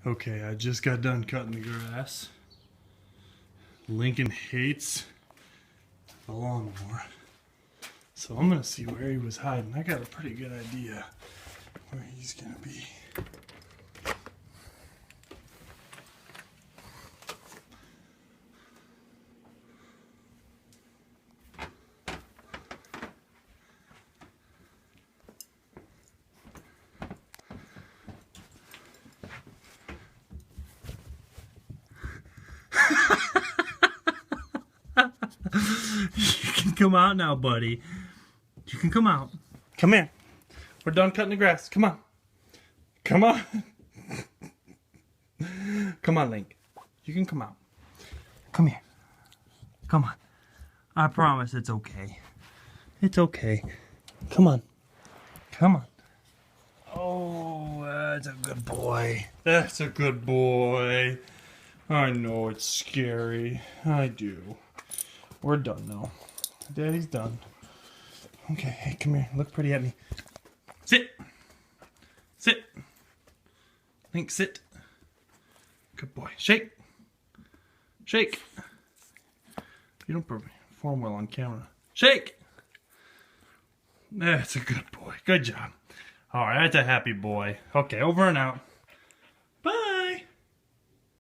Okay, I just got done cutting the grass. Lincoln hates the lawnmower. So I'm gonna see where he was hiding. I got a pretty good idea where he's gonna be. You can come out now, buddy. You can come out. Come here. We're done cutting the grass. Come on. Come on. Come on, Link. You can come out. Come here. Come on. I promise it's okay. It's okay. Come on. Come on. Oh, that's a good boy. That's a good boy. I know it's scary. I do. We're done now. Daddy's done. Okay, hey, come here. Look pretty at me. Sit. Sit. Link, sit. Good boy. Shake. Shake. You don't perform well on camera. Shake. That's a good boy. Good job. All right, that's a happy boy. Okay, over and out.